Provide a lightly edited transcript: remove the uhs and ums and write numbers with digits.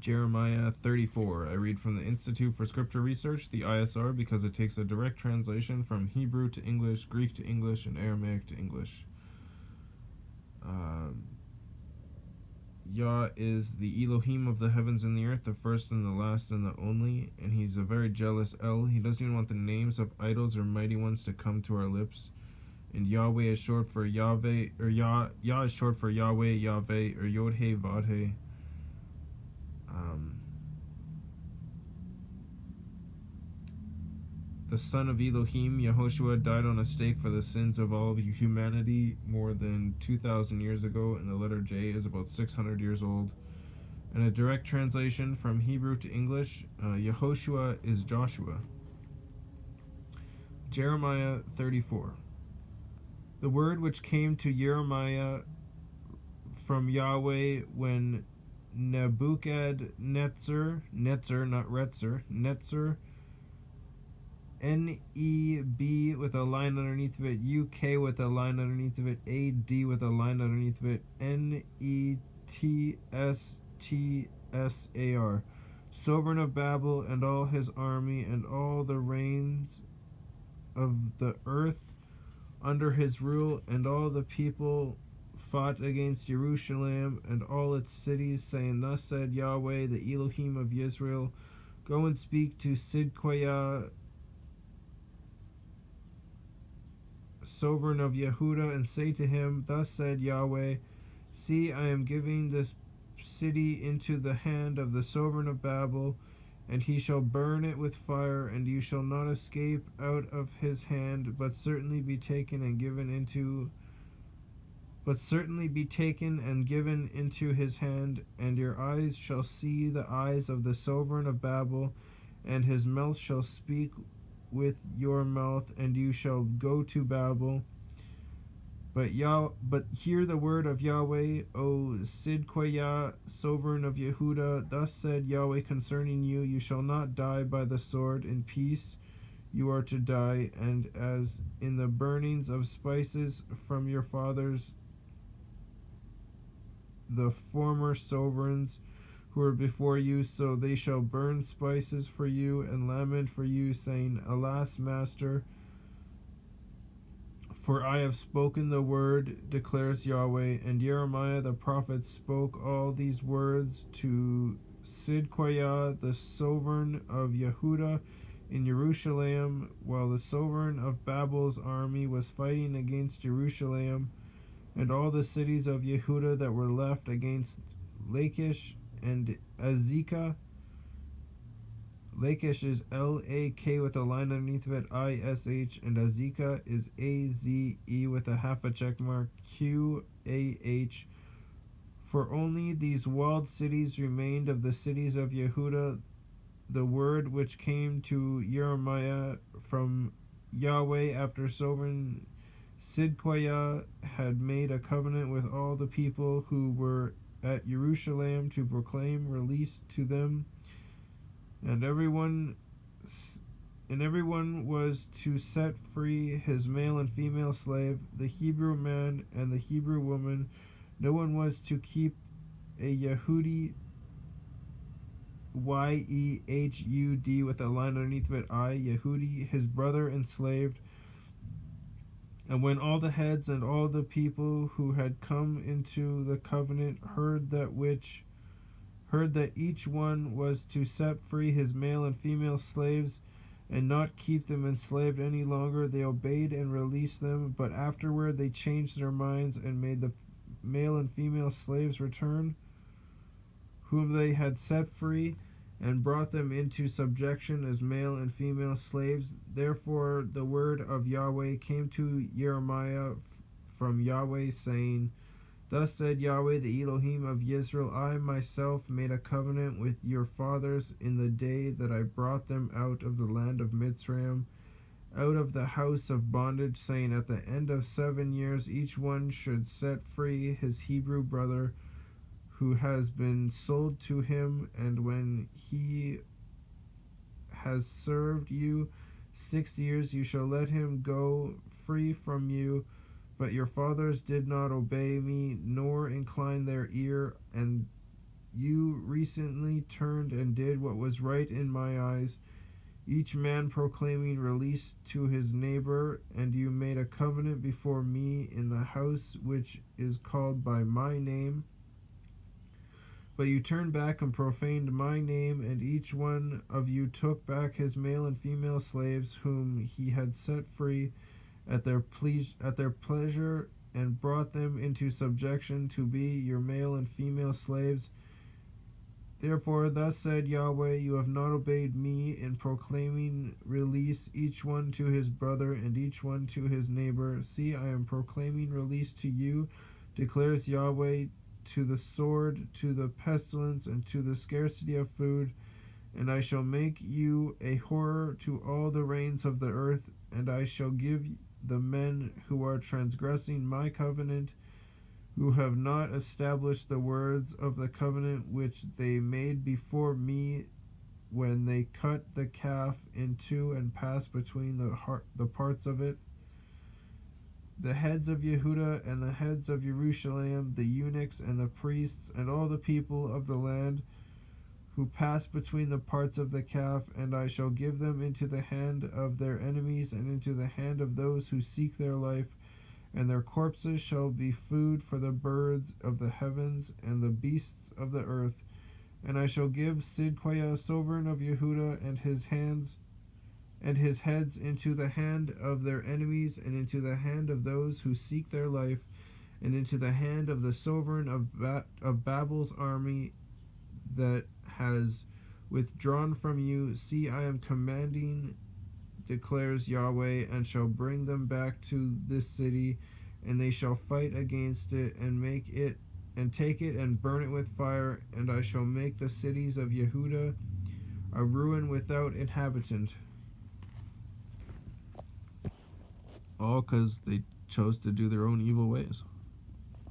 Jeremiah 34. I read from the Institute for Scripture Research, the ISR, because it takes a direct translation from Hebrew to English, Greek to English, and Aramaic to English. Yah is the Elohim of the heavens and the earth, the first and the last and the only, and he's a very jealous El. He doesn't even want the names of idols or mighty ones to come to our lips. And YahWeh is short for Yahweh, or Yah is short for Yahweh, Yahweh, or Yod-He, Vod-He. The son of Elohim, Yehoshua, died on a stake for the sins of all of humanity more than 2,000 years ago, and the letter J is about 600 years old. And a direct translation from Hebrew to English, Yehoshua is Joshua. Jeremiah 34. The word which came to Jeremiah from YahWeh when Nebuchadnezzar, not Retzer, Netzer, N-E-B with a line underneath of it, U-K with a line underneath of it, A-D with a line underneath of it, N-E-T-S-T-S-A-R, sovereign of Babel and all his army and all the reigns of the earth under his rule, and all the people fought against Jerusalem and all its cities, saying, Thus said YahWeh, the Elohim of Israel, go and speak to Sidkiah, sovereign of Yehuda, and say to him, Thus said YahWeh, See, I am giving this city into the hand of the sovereign of Babel, and he shall burn it with fire, and you shall not escape out of his hand, but certainly be taken and given into his hand, and your eyes shall see the eyes of the sovereign of Babel, and his mouth shall speak with your mouth, and you shall go to Babel. But hear the word of YahWeh, O Sidkiah, sovereign of Yehuda. Thus said YahWeh concerning you, you shall not die by the sword. In peace you are to die, and as in the burnings of spices from your fathers, the former sovereigns who are before you, so they shall burn spices for you and lament for you, saying, Alas, master, for I have spoken the word, declares YahWeh. And Jeremiah the prophet spoke all these words to Sidkiah, the sovereign of Yehuda, in Jerusalem, while the sovereign of Babel's army was fighting against Jerusalem and all the cities of Yehuda that were left against Lachish and Azekah. Lachish is L-A-K with a line underneath of it, I-S-H, and Azekah is A-Z-E with a half a check mark, Q-A-H. For only these walled cities remained of the cities of Yehuda. The word which came to Jeremiah from YahWeh after sovereign Sidkiah had made a covenant with all the people who were at Jerusalem to proclaim release to them, and everyone was to set free his male and female slave, the Hebrew man and the Hebrew woman. No one was to keep a Yehudi, Y-E-H-U-D with a line underneath of it, Yehudi, his brother enslaved. And when all the heads and all the people who had come into the covenant heard that each one was to set free his male and female slaves and not keep them enslaved any longer, they obeyed and released them. But afterward they changed their minds and made the male and female slaves return, whom they had set free, and brought them into subjection as male and female slaves. Therefore the word of YahWeh came to Jeremiah from YahWeh, saying, Thus said YahWeh, the Elohim of Israel, I myself made a covenant with your fathers in the day that I brought them out of the land of Mitzrayim, out of the house of bondage, saying, At the end of 7 years each one should set free his Hebrew brother who has been sold to him, and when he has served you 6 years, you shall let him go free from you. But your fathers did not obey me, nor incline their ear, and you recently turned and did what was right in my eyes, each man proclaiming release to his neighbor, and you made a covenant before me in the house which is called by my name. But you turned back and profaned my name, and each one of you took back his male and female slaves whom he had set free at their pleasure, and brought them into subjection to be your male and female slaves. Therefore, thus said Yahweh, you have not obeyed me in proclaiming release, each one to his brother and each one to his neighbor. See, I am proclaiming release to you, declares Yahweh, to the sword, to the pestilence, and to the scarcity of food. And I shall make you a horror to all the reigns of the earth, and I shall give the men who are transgressing my covenant, who have not established the words of the covenant which they made before me when they cut the calf in two and passed between the parts of it, the heads of Yehuda and the heads of Jerusalem, the eunuchs and the priests, and all the people of the land who pass between the parts of the calf, and I shall give them into the hand of their enemies and into the hand of those who seek their life, and their corpses shall be food for the birds of the heavens and the beasts of the earth. And I shall give Sidkiah, sovereign of Yehuda, and his heads into the hand of their enemies, and into the hand of those who seek their life, and into the hand of the sovereign of Babel's army that has withdrawn from you. See, I am commanding, declares Yahweh, and shall bring them back to this city, and they shall fight against it, and take it and burn it with fire, and I shall make the cities of Yehuda a ruin without inhabitant. All because they chose to do their own evil ways.